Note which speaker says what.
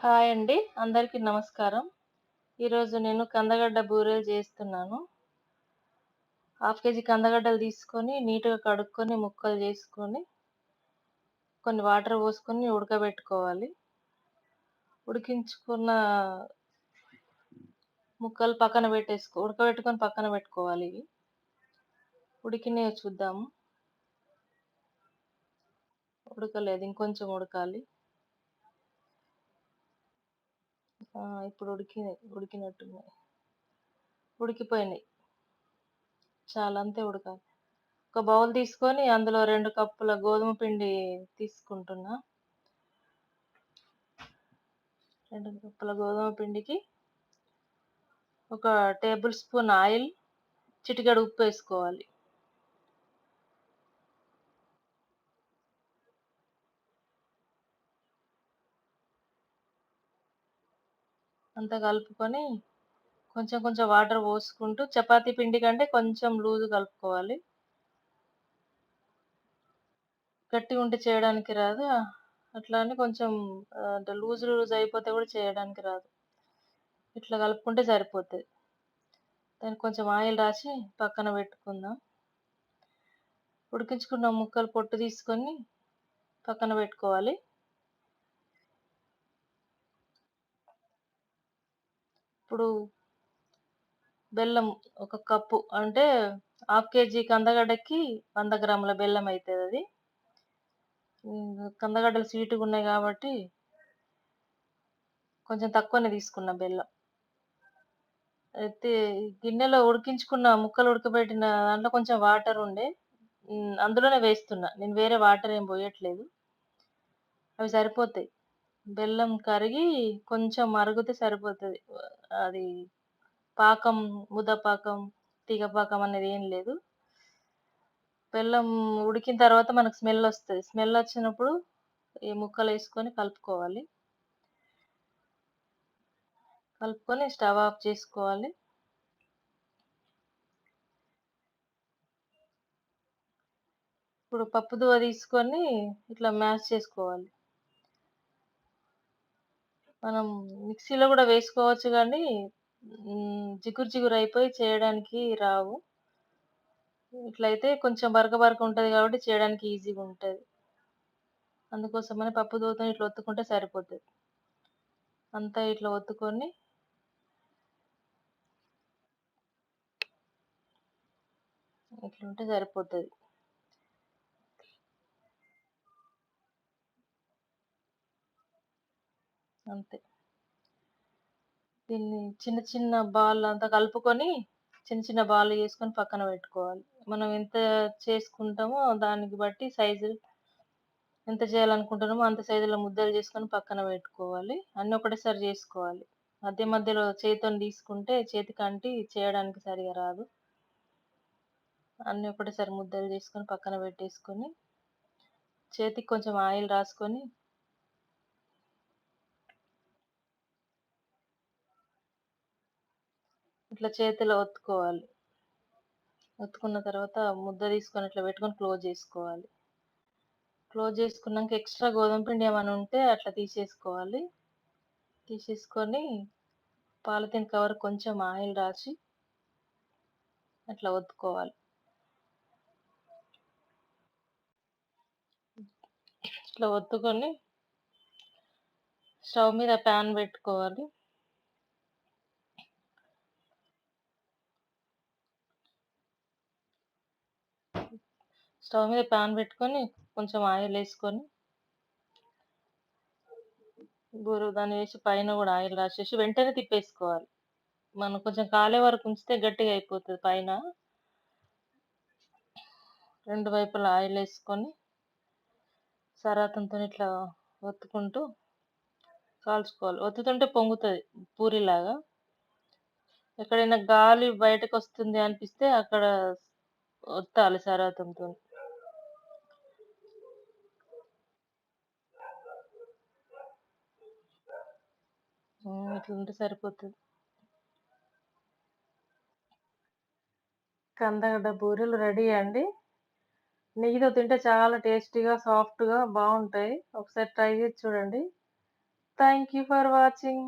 Speaker 1: Hi అండి. అందరికీ నమస్కారం. ఈరోజు నేను కందగడ్డ బూరెలు చేస్తున్నాను. హాఫ్ కేజీ కందగడ్డలు తీసుకొని నీట్‌గా కడుక్కొని ముక్కలు చేసుకొని, కొన్ని వాటర్ పోసుకొని ఉడకబెట్టుకోవాలి. ఉడికించుకున్న ముక్కలు ఉడకబెట్టుకొని పక్కన పెట్టుకోవాలి ఇవి. ఉడికినయో చూద్దాము. ఉడకలేదు, ఇంకొంచెం ఉడకాలి. ఇప్పుడు ఉడికినట్టున్నాయి. ఉడికిపోయినాయి. చాలా అంతే ఉడకాలి. ఒక బౌల్ తీసుకొని అందులో 2 కప్పుల గోధుమ పిండి తీసుకుంటున్నా. 2 కప్పుల గోధుమ పిండికి ఒక టేబుల్ స్పూన్ ఆయిల్, చిటికెడు ఉప్పేసుకోవాలి. అంతా కలుపుకొని కొంచెం కొంచెం వాటర్ పోసుకుంటూ చపాతీ పిండి కంటే కొంచెం లూజ్ కలుపుకోవాలి. గట్టిగా ఉంటే చేయడానికి రాదు. అట్లా అని కొంచెం అంటే లూజ్ లూజ్ అయిపోతే కూడా చేయడానికి రాదు. ఇట్లా కలుపుకుంటే సరిపోతది. దానికి కొంచెం ఆయిల్ రాసి పక్కన పెట్టుకుందాం. ఉడికించుకున్న ముక్కలు పొట్టు తీసుకొని పక్కన పెట్టుకోవాలి. ఇప్పుడు బెల్లం ఒక కప్పు అంటే హాఫ్ కేజీ కందగడ్డకి 100 గ్రాముల బెల్లం అయితదది. కందగడ్డలు స్వీటుగున్నాయి కాబట్టి కొంచెం తక్కువనే తీసుకున్నా బెల్లం. అయితే గిన్నెలో ముక్కలు ఉడకబెట్టిన దాంట్లో కొంచెం వాటర్ ఉండే. అందులోనే వేస్తున్నా. నేను వేరే వాటర్ ఏం పోయట్లేదు. అవి సరిపోతాయి. బెల్లం కరిగి కొంచెం మరుగుతే సరిపోతది. అది పాకం, ముద్ద పాకం, తీగ పాకం అనేది ఏం లేదు. బెల్లం ఉడికిన తర్వాత మనకు స్మెల్ ఒస్తది. స్మెల్ వచ్చినప్పుడు ఈ ముక్కలేసుకొని కలుపుకోవాలి. కలుపుకొని స్టవ్ ఆఫ్ చేసుకోవాలి. ఇప్పుడు పప్పుదోవ తీసుకొని ఇట్లా మ్యాష్ చేసుకోవాలి. మనం మిక్సీలో గూడా వేసుకోవచ్చు గానీ జిగురు జిగురు అయిపోయి చేయడానికి రావు. ఇట్లయితే కొంచెం బరక బరక ఉంటది కాబట్టి చేయడానికి ఈజీగుంటది. అందుకోసమని పప్పుదోవతోని ఇట్లా ఒత్తుకుంటే సరిపోతది. అంతా ఇట్లా ఒత్తుకొని ఇట్లుంటే సరిపోతది. అంతే. దీన్ని చిన్న చిన్న బాల్లంతా కలుపుకొని చిన్న చిన్న బాల్లు చేసుకొని పక్కన పెట్టుకోవాలి. మనం ఎంత చేసుకుంటామో దానికి బట్టి ఎంత చేయాలనుకుంటున్నామో అంత సైజులో ముద్దలు చేసుకొని పక్కన పెట్టుకోవాలి. అన్నీ ఒకటేసారి చేసుకోవాలి. మధ్య మధ్యలో చేత్తోని తీసుకుంటే చేతికి అంటి చేయడానికి సరిగా రాదు. అన్నీ ఒకటేసారి ముద్దలు చేసుకొని పక్కన పెట్టేసుకొని, చేతికి కొంచెం ఆయిల్ రాసుకొని ఇట్లా చేతిలో ఒత్తుకోవాలి. ఒత్తుకున్న తర్వాత ముద్ద తీసుకొని ఇట్లా పెట్టుకొని క్లోజ్ చేసుకోవాలి. క్లోజ్ చేసుకున్నాక ఎక్స్‌ట్రా గోధుమ పిండి ఏమైనా ఉంటే అట్లా తీసేసుకోవాలి. తీసేసుకొని పాలిథీన్ కవర్ కొంచెం ఆయిల్ రాసి అట్లా ఒత్తుకోవాలి. ఇట్లా ఒత్తుకొని స్టవ్ మీద పాన్ పెట్టుకోవాలి. స్టవ్ మీద పాన్ పెట్టుకొని కొంచెం ఆయిల్ ఏసుకొని దాన్ని వేసి పైన గూడా ఆయిల్ రాసేసి వెంటనే తిప్పేసుకోవాలి. మనం కొంచెం కాలే వరకు ఉంచితే గట్టిగా అయిపోతది పైన. 2 వైపులా ఆయిలేసుకొని సరాతంతోని ఇట్లా ఒత్తుకుంటూ కాల్చుకోవాలి. ఒత్తుతుంటే పొంగుతది పూరిలాగా. ఎక్కడైనా గాలి బయటకొస్తుంది అనిపిస్తే అక్కడ ఒత్తాలి సరాతంతోని. ఇట్లుంటే సరిపోతది. కందగడ్డ బూరెలు రెడీ అండి. నెయ్యితో తింటే చాలా టేస్టీగా, సాఫ్ట్‌గా బావుంటాయి. ఒకసారి ట్రై చేసి చూడండి. Thank you for watching.